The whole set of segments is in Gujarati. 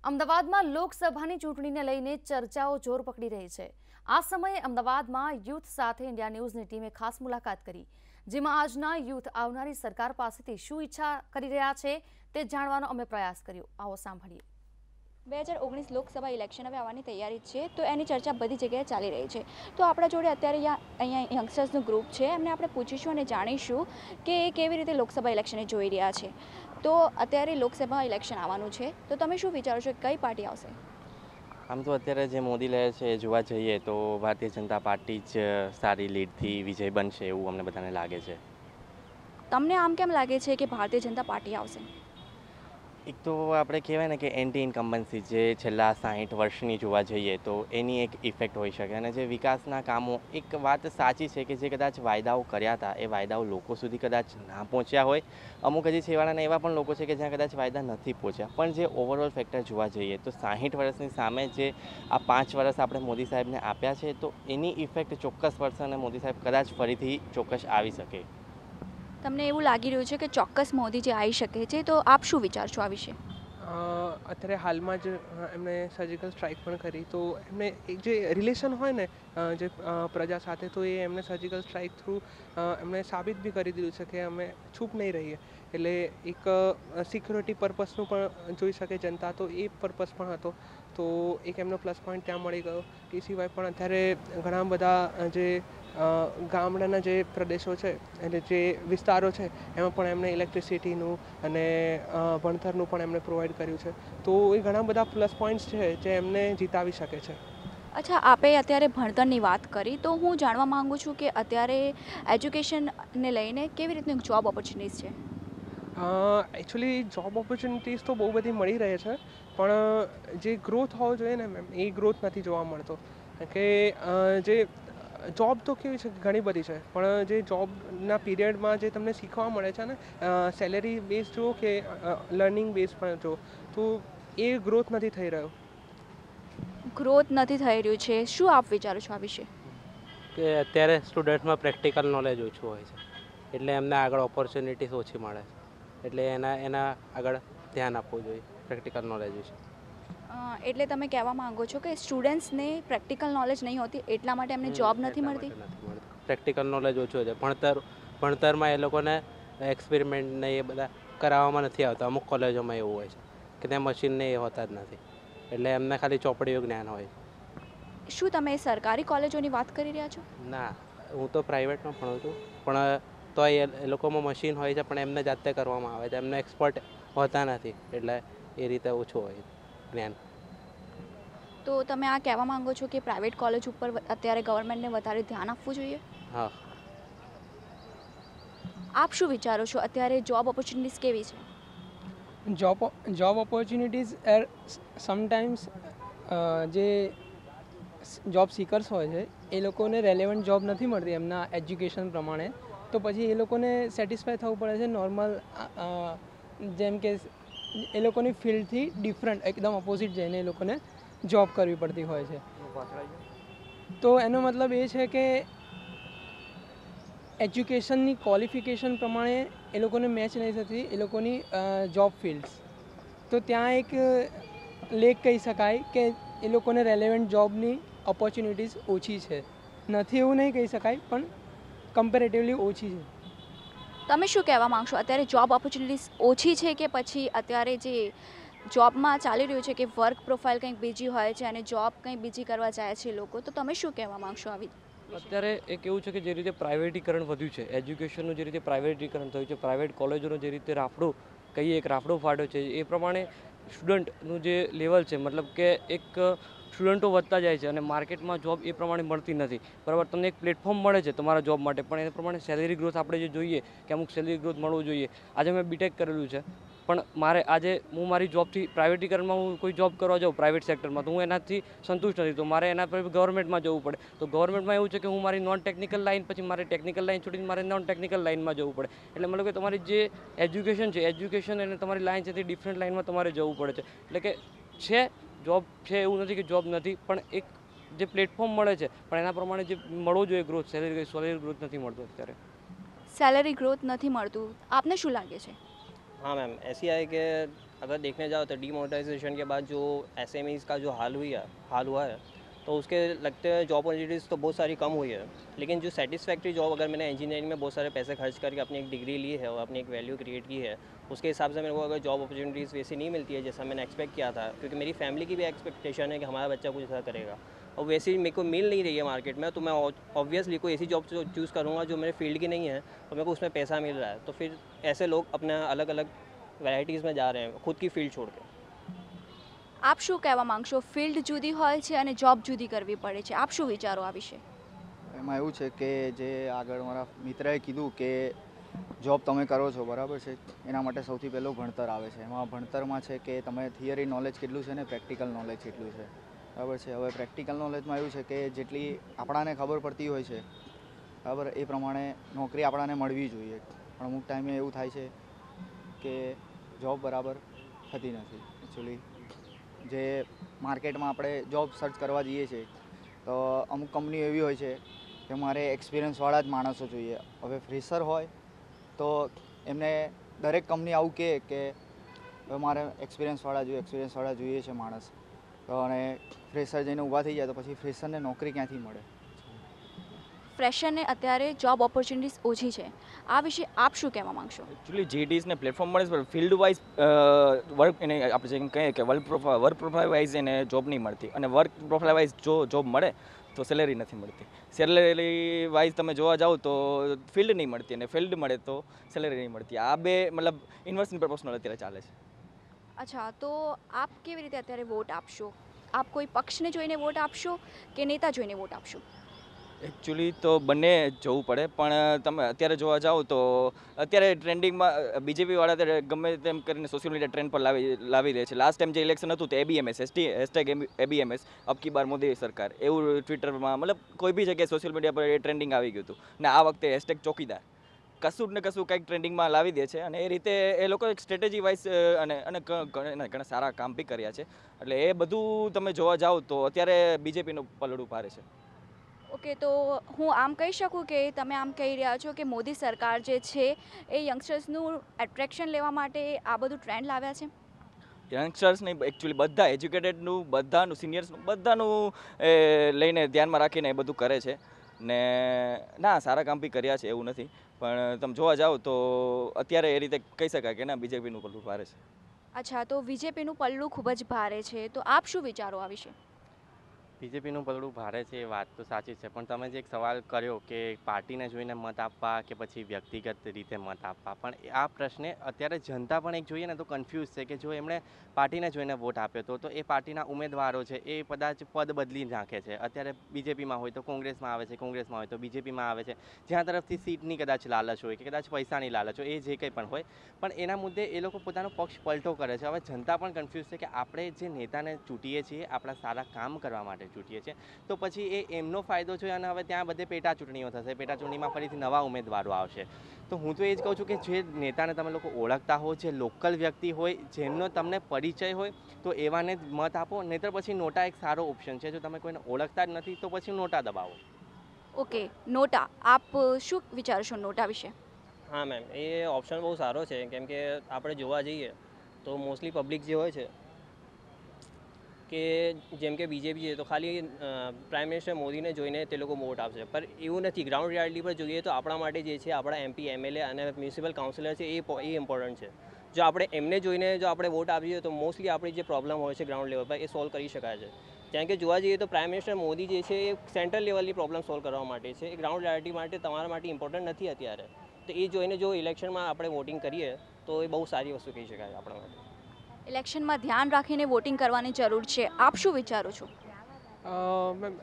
અમદાવાદમાં લોકસભાની ચૂંટણીને લઈને ચર્ચાઓ જોર પકડી રહી છે। આ સમયે અમદાવાદમાં યુથ સાથે ઇન્ડિયા ન્યૂઝની ટીમે ખાસ મુલાકાત કરી, જેમાં આજના યુથ આવનારી સરકાર પાસેથી શું ઈચ્છા કરી રહ્યા છે તે જાણવાનો અમે પ્રયાસ કર્યો। આવો સાંભળીએ। 2019 લોકસભા ઇલેક્શન હવે આવવાની તૈયારી છે, તો એની ચર્ચા બધી જગ્યાએ ચાલી રહી છે। તો આપણા જોડે અત્યારે અહીંયા યંગસ્ટર્સનું ગ્રુપ છે, એમને આપણે પૂછીશું અને જાણીશું કે એ કેવી રીતે લોકસભા ઇલેક્શનને જોઈ રહ્યા છે। તો અત્યારે લોકસભા ઇલેક્શન આવવાનું છે, તો તમે શું વિચારો છો, કઈ પાર્ટી આવશે? આમ તો અત્યારે જે મોદી લહેર છે એ જોવા જઈએ તો ભારતીય જનતા પાર્ટી જ સારી લીડથી વિજય બનશે એવું અમને બધાને લાગે છે। તમને આમ કેમ લાગે છે કે ભારતીય જનતા પાર્ટી આવશે? એક તો આપણે કહેવાય ને કે એન્ટી ઇન્કમ્બન્સી જે છેલ્લા 60 વર્ષની જોવા જઈએ તો એની એક ઇફેક્ટ હોઈ શકે, અને જે વિકાસના કામો, એક વાત સાચી છે કે જે કદાચ વાયદાઓ કર્યા હતા એ વાયદાઓ લોકો સુધી કદાચ ના પહોંચ્યા હોય, અમુક હજી છેવાડાના એવા પણ લોકો છે કે જ્યાં કદાચ વાયદા નથી પહોંચ્યા, પણ જે ઓવરઓલ ફેક્ટર જોવા જઈએ તો 60 વર્ષની સામે જે આ 5 વર્ષ આપણે મોદી સાહેબને આપ્યા છે તો એની ઇફેક્ટ ચોક્કસ વર્ષ અને મોદી સાહેબ કદાચ ફરીથી ચોક્કસ આવી શકે। તમને એવું લાગી રહ્યું છે કે ચોક્કસ મોદી જે આવી શકે છે, તો આપ શું વિચારશો આ વિશે? અત્યારે હાલમાં જ એમણે સર્જિકલ સ્ટ્રાઇક પણ કરી, તો એમને જે રિલેશન હોય ને જે પ્રજા સાથે, તો એ એમને સર્જિકલ સ્ટ્રાઇક થ્રુ એમણે સાબિત બી કરી દીધું છે કે અમે ચૂપ નહીં રહીએ। એટલે એક સિક્યોરિટી પર્પસનું પણ જોઈ શકે જનતા, તો એ પર્પસ પણ હતો, તો એક એમનો પ્લસ પોઈન્ટ ત્યાં મળી ગયો। એ સિવાય પણ અત્યારે ઘણા બધા જે ગામડાના જે પ્રદેશો છે એટલે જે વિસ્તારો છે એમાં પણ એમણે ઇલેક્ટ્રિસિટીનું અને ભણતરનું પણ એમણે પ્રોવાઈડ કર્યું છે, તો એ ઘણા બધા પ્લસ પોઈન્ટ્સ છે જે એમને જીતાવી શકે છે। અચ્છા, આપે અત્યારે ભણતરની વાત કરી, તો હું જાણવા માંગુ છું કે અત્યારે એજ્યુકેશનને લઈને કેવી રીતની જોબ ઓપોર્ચ્યુનિટીઝ છે? એકચ્યુઅલી જોબ ઓપોર્ચ્યુનિટીઝ તો બહુ બધી મળી રહે છે, પણ જે ગ્રોથ હોવો જોઈએ ને મેમ, એ ગ્રોથ નથી જોવા મળતો। કે જે જોબ તો કેવી છે ઘણી બધી છે, પણ જે જોબના પીરિયડમાં જે તમને શીખવા મળે છે ને, સેલેરી બેઝ જુઓ કે લર્નિંગ બેઝ પણ જુઓ, તો એ ગ્રોથ નથી થઈ રહ્યો। ગ્રોથ નથી થઈ રહ્યું છે, શું આપ વિચારો છો આ વિશે? કે અત્યારે સ્ટુડન્ટમાં પ્રેક્ટિકલ નોલેજ ઓછું હોય છે, એટલે એમને આગળ ઓપોર્ચ્યુનિટીઝ ઓછી મળે છે, એટલે એના આગળ ધ્યાન આપવું જોઈએ પ્રેક્ટિકલ નોલેજ વિશે। એટલે તમે કહેવા માંગો છો કે સ્ટુડન્ટ્સને પ્રેક્ટિકલ નોલેજ નહીં હોતી, એટલા માટે એમને જોબ નથી મળતી? પ્રેક્ટિકલ નોલેજ ઓછું છે, ભણતરમાં એ લોકોને એક્સપેરિમેન્ટ ને એ બધા કરાવવામાં નથી આવતા। અમુક કોલેજોમાં એવું હોય છે કે ત્યાં મશીનને એ હોતા જ નથી, એટલે એમને ખાલી ચોપડીયું જ્ઞાન હોય છે। શું તમે સરકારી કોલેજોની વાત કરી રહ્યા છો? ના, હું તો પ્રાઇવેટમાં ભણું છું, પણ તો એ લોકોમાં મશીન હોય છે પણ એમને જાતે કરવામાં આવે છે, એમને એક્સપર્ટ હોતા નથી, એટલે એ રીતે ઓછું હોય જ્ઞાન। તો તમે આ કહેવા માંગો છો કે પ્રાઇવેટ કોલેજ ઉપર અત્યારે ગવર્મેન્ટને વધારે ધ્યાન આપવું જોઈએ? હા। આપ શું વિચારો છો, અત્યારે જોબ ઓપોર્ચ્યુનિટીઝ કેવી છે? જોબ ઓપોર્ચ્યુનિટીઝ સમટાઈમ્સ જે જોબ સિકર્સ હોય છે એ લોકોને રેલેવન્ટ જોબ નથી મળતી એમના એજ્યુકેશન પ્રમાણે, તો પછી એ લોકોને સેટિસ્ફાય થવું પડે છે નોર્મલ, જેમ કે એ લોકોની ફિલ્ડથી ડિફરન્ટ એકદમ ઓપોઝિટ જઈને એ લોકોને જોબ કરવી પડતી હોય છે। તો એનો મતલબ એ છે કે એજ્યુકેશનની ક્વોલિફિકેશન પ્રમાણે એ લોકોને મેચ નહીં થતી એ લોકોની જોબ ફિલ્ડ્સ, તો ત્યાં એક લેક કહી શકાય કે એ લોકોને રેલેવન્ટ જોબની ઓપોર્ચ્યુનિટીઝ ઓછી છે। નથી એવું નહીં કહી શકાય, પણ કમ્પેરેટિવલી ઓછી છે। તમે શું કહેવા માંગશો, અત્યારે જોબ ઓપોર્ચ્યુનિટીઝ ઓછી છે કે પછી અત્યારે જે જોબમાં ચાલી રહ્યું છે કે વર્ક પ્રોફાઇલ કંઈક બીજી હોય છે અને જોબ કંઈક બીજી કરવા જાય છે લોકો, તો તમે શું કહેવા માંગશો આવી? અત્યારે એક એવું છે કે જે રીતે પ્રાઇવેટીકરણ વધ્યું છે, એજ્યુકેશનનું જે રીતે પ્રાઇવેટીકરણ થયું છે, પ્રાઇવેટ કોલેજોનો જે રીતે રાફડો કહીએ એક રાફડો ફાટ્યો છે, એ પ્રમાણે સ્ટુડન્ટનું જે લેવલ છે, મતલબ કે એક સ્ટુડન્ટો વધતા જાય છે અને માર્કેટમાં જોબ એ પ્રમાણે મળતી નથી, બરાબર? તમને એક પ્લેટફોર્મ મળે છે તમારા જોબ માટે, પણ એ પ્રમાણે સેલેરી ગ્રોથ આપણે જે જોઈએ કે અમુક સેલેરી ગ્રોથ મળવું જોઈએ। આજે મેં બીટેક કરેલું છે, પણ મારે આજે હું મારી જોબથી પ્રાઇવેટીકરણમાં હું કોઈ જોબ કરવા જાઉં પ્રાઇવેટ સેક્ટરમાં, તો હું એનાથી સંતુષ્ટ નથી, તો મારે એના પર ગવર્મેન્ટમાં જવું પડે। તો ગવર્મેન્ટમાં એવું છે કે હું મારી નોન ટેકનિકલ લાઈન, પછી મારે ટેકનિકલ લાઈન છોડીને મારે નોન ટેકનિકલ લાઈનમાં જવું પડે, એટલે મતલબ કે તમારી જે એજ્યુકેશન છે, એજ્યુકેશન અને તમારી લાઈન છે તે ડિફરન્ટ લાઈનમાં તમારે જવું પડે છે। એટલે કે છે જોબ છે, એવું નથી કે જોબ નથી, પણ એક જે પ્લેટફોર્મ મળે છે પણ એના પ્રમાણે જે મળવો જોઈએ ગ્રોથ, સેલેરી ગ્રોથ નથી મળતો અત્યારે। સેલેરી ગ્રોથ નથી મળતું, આપને શું લાગે છે? हाँ मैम, ऐसी है कि अगर देखने जाओ तो डीमोनेटाइजेशन के बाद जो एसएमईज़ का जो हाल हुआ है तो उसके लगते हैं जॉब अपॉर्चुनिटीज़ तो बहुत सारी कम हुई है, लेकिन जो सेटिस्फैक्ट्री जॉब अगर मैंने इंजीनियरिंग में बहुत सारे पैसे खर्च करके अपनी एक डिग्री ली है और अपनी एक वैल्यू क्रिएट की है, उसके हिसाब से मेरे को अगर जॉब अपॉर्चुनिटीज़ वैसी नहीं मिलती है जैसा मैंने एक्सपेक्ट किया था, क्योंकि मेरी फैमिली की भी एक्सपेक्टेशन है कि हमारा बच्चा कुछ ऐसा करेगा और वैसी मेरे को मिल नहीं रही है मार्केट में, तो मैं ऑब्वियसली कोई ऐसी जॉब चूज़ करूँगा जो मेरे फील्ड की नहीं है और मेरे को उसमें पैसा मिल रहा है, तो फिर ऐसे लोग अपना अलग अलग वेराइटीज़ में जा रहे हैं खुद की फील्ड छोड़ के। આપ શું કહેવા માંગશો? ફિલ્ડ જુદી હોય છે અને જોબ જુદી કરવી પડે છે, આપ શું વિચારો આ વિશે? એમાં એવું છે કે જે આગળ મારા મિત્રએ કીધું કે જોબ તમે કરો છો બરાબર છે, એના માટે સૌથી પહેલું ભણતર આવે છે. એમાં ભણતરમાં છે કે તમે થિયરી નોલેજ કેટલું છે ને પ્રેક્ટિકલ નોલેજ કેટલું છે બરાબર છે. હવે પ્રેક્ટિકલ નોલેજમાં એવું છે કે જેટલી આપણાને ખબર પડતી હોય છે બરાબર એ પ્રમાણે નોકરી આપણાને મળવી જોઈએ, પણ અમુક ટાઈમે એવું થાય છે કે જોબ બરાબર થતી નથી. એકચ્યુઅલી જે માર્કેટમાં આપણે જોબ સર્ચ કરવા જઈએ છીએ તો અમુક કંપનીઓ એવી હોય છે કે મારે એક્સપિરિયન્સવાળા જ માણસો જોઈએ. હવે ફ્રેશર હોય તો એમને દરેક કંપની આવું કહે કે હવે મારે એક્સપિરિયન્સવાળા જોઈએ છે માણસ, તો અને ફ્રેશર જઈને ઊભા થઈ જાય તો પછી ફ્રેશરને નોકરી ક્યાંથી મળે? ફ્રેશરને અત્યારે જોબ ઓપોર્ચ્યુનિટીઝ ઓછી છે, આ વિશે આપ શું કહેવા માંગશો? એકચ્યુઅલી જીટીસને પ્લેટફોર્મ મળે છે પણ ફિલ્ડ વાઇઝ વર્ક એને આપણે જેમ કહીએ કે વર્ક પ્રોફાઇલ વાઇઝ એને જોબ નહીં મળતી, અને વર્ક પ્રોફાઇલ વાઇઝ જો જોબ મળે તો સેલેરી નથી મળતી. સેલેરી વાઇઝ તમે જોવા જાઓ તો ફિલ્ડ નહીં મળતી અને ફિલ્ડ મળે તો સેલેરી નહીં મળતી. આ બે મતલબ ઇન્વર્સની પ્રપોર્શનલ અત્યારે ચાલે છે. અચ્છા, તો આપ કેવી રીતે અત્યારે વોટ આપશો? આપ કોઈ પક્ષને જોઈને વોટ આપશો કે નેતા જોઈને વોટ આપશો? એકચ્યુઅલી તો બંને જવું પડે, પણ તમે અત્યારે જોવા જાઓ તો અત્યારે ટ્રેન્ડિંગમાં બીજેપીવાળા અત્યારે ગમે તેમ કરીને સોશિયલ મીડિયા ટ્રેન્ડ પર લાવી દે છે. લાસ્ટ ટાઈમ જે ઇલેક્શન હતું તો ABMS હેશટેગ ABMS અબકી બાર મોદી સરકાર એવું ટ્વિટરમાં મતલબ કોઈ બી જગ્યાએ સોશિયલ મીડિયા પર એ ટ્રેન્ડિંગ આવી ગયું હતું, ને આ વખતે હેશટેગ ચોકીદાર કશું ને કશું કંઈક ટ્રેન્ડિંગમાં લાવી દે છે, અને એ રીતે એ લોકો એક સ્ટ્રેટેજી વાઇઝ અને ઘણા સારા કામ બી કર્યા છે. એટલે એ બધું તમે જોવા જાઓ તો અત્યારે બીજેપીનું પલડું ભારે છે. ઓકે, તો હું આમ કહી શકું કે તમે આમ કહી રહ્યા છો કે મોદી સરકાર જે છે એ યંગસ્ટર્સનું એટ્રેક્શન લેવા માટે આ બધું ટ્રેન્ડ લાવ્યા છે? યંગસ્ટર્સ નહીં, એકચ્યુઅલી બધા એજ્યુકેટેડનું બધાનું સિનિયર્સનું બધાનું લઈને ધ્યાનમાં રાખીને એ બધું કરે છે, ને ના સારા કામ બી કર્યા છે એવું નથી, પણ તમે જોવા જાઓ તો અત્યારે એ રીતે કહી શકાય કે ના બીજેપીનું પલ્લું ભારે છે. અચ્છા, તો બીજેપીનું પલ્લું ખૂબ જ ભારે છે, તો આપ શું વિચારો આ વિશે? બીજેપીનું પલડું ભારે છે એ વાત તો સાચી છે, પણ તમે જે એક સવાલ કર્યો કે પાર્ટીને જોઈને મત આપવા કે પછી વ્યક્તિગત રીતે મત આપવા, પણ આ પ્રશ્ને અત્યારે જનતા પણ એક જોઈએ ને તો કન્ફ્યુઝ છે કે જો એમણે પાર્ટીને જોઈને વોટ આપ્યો તો એ પાર્ટીના ઉમેદવારો છે એ કદાચ પદ બદલી નાખે છે. અત્યારે બીજેપીમાં હોય તો કોંગ્રેસમાં આવે છે, કોંગ્રેસમાં હોય તો બીજેપીમાં આવે છે, જ્યાં તરફથી સીટની કદાચ લાલચ હોય કે કદાચ પૈસાની લાલચ હોય, એ જે કંઈ પણ હોય, પણ એના મુદ્દે એ લોકો પોતાનો પક્ષ પલટો કરે છે. હવે જનતા પણ કન્ફ્યુઝ છે કે આપણે જે નેતાને ચૂંટીએ છીએ આપણા સારા કામ કરવા માટે ચૂંટીએ છીએ, તો પછી એ એમનો ફાયદો છે અને હવે ત્યાં બધે પેટા ચૂંટણીઓ થશે, પેટા ચૂંટણીમાં ફરીથી નવા ઉમેદવારો આવશે. તો હું તો એ જ કહું છું કે જે નેતાને તમે લોકો ઓળખતા હો, જે લોકલ વ્યક્તિ હોય, જેમનો તમને પરિચય હોય, તો એવાને જ મત આપો. નહીંતર પછી નોટા એક સારો ઓપ્શન છે. જો તમે કોઈને ઓળખતા જ નથી તો પછી નોટા દબાવો. ઓકે, નોટા, આપ શું વિચારશો નોટા વિશે? હા મેમ, એ ઓપ્શન બહુ સારો છે, કેમ કે આપણે જોવા જઈએ તો મોસ્ટલી પબ્લિક જે હોય છે કે જેમ કે બીજેપી છે તો ખાલી પ્રાઇમ મિનિસ્ટર મોદીને જોઈને તે લોકો વોટ આપશે, પણ એવું નથી. ગ્રાઉન્ડ રિયાલિટી પર જોઈએ તો આપણા માટે જે છે આપણા MP, MLA અને મ્યુનિસિપલ કાઉન્સિલર છે એ ઇમ્પોર્ટન્ટ છે. જો આપણે એમને જોઈને જો આપણે વોટ આપીએ તો મોસ્ટલી આપણી જે પ્રોબ્લેમ હોય છે ગ્રાઉન્ડ લેવલ પર એ સોલ્વ કરી શકાય છે. જેમ કે જોવા જઈએ તો પ્રાઇમ મિનિસ્ટર મોદી જે છે એ સેન્ટ્રલ લેવલની પ્રોબ્લેમ સોલ્વ કરવા માટે છે, એ ગ્રાઉન્ડ રિયાલિટી માટે તમારા માટે ઇમ્પોર્ટન્ટ નથી અત્યારે. તો એ જોઈને જો ઇલેક્શનમાં આપણે વોટિંગ કરીએ તો એ બહુ સારી વસ્તુ કહી શકાય આપણા માટે. ઇલેક્શનમાં ધ્યાન રાખીને વોટિંગ કરવાની જરૂર છે, આપ શું વિચારો છો? મેમ,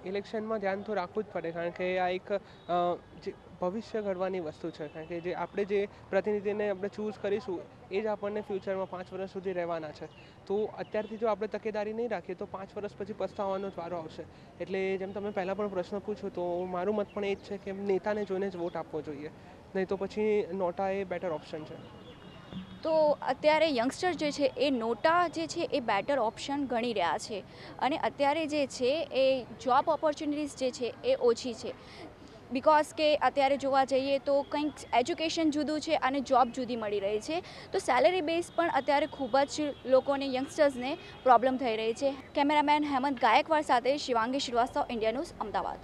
ઇલેક્શનમાં ધ્યાન તો રાખવું જ પડે, કારણ કે આ એક જે ભવિષ્ય ઘડવાની વસ્તુ છે, કારણ કે જે આપણે જે પ્રતિનિધિને આપણે ચૂઝ કરીશું એ જ આપણને ફ્યુચરમાં 5 વર્ષ સુધી રહેવાના છે. તો અત્યારથી જો આપણે તકેદારી નહીં રાખીએ તો 5 વર્ષ પછી પસ્તાવાનો જ વારો આવશે. એટલે જેમ તમે પહેલાં પણ પ્રશ્ન પૂછ્યો તો મારું મત પણ એ જ છે કે નેતાને જોઈને જ વોટ આપવો જોઈએ, નહીં તો પછી નોટા એ બેટર ઓપ્શન છે. તો અત્યારે યંગસ્ટર જે છે એ નોટા જે છે એ બેટર ઓપ્શન ગણી રહ્યા છે, અને અત્યારે જે છે એ જોબ ઓપોર્ચ્યુનિટીઝ જે છે એ ઓછી છે. બિકોઝ કે અત્યારે જોવા જઈએ તો કંઈક એજ્યુકેશન જુદું છે અને જોબ જુદી મળી રહી છે, તો સેલરી બેઝ પણ અત્યારે ખૂબ જ લોકોને યંગસ્ટર્સને પ્રોબ્લેમ થઈ રહી છે. કેમેરામેન હેમંત ગાયકવાડ સાથે શિવાંગી શ્રીવાસ્તવ, ઇન્ડિયા ન્યૂઝ, અમદાવાદ.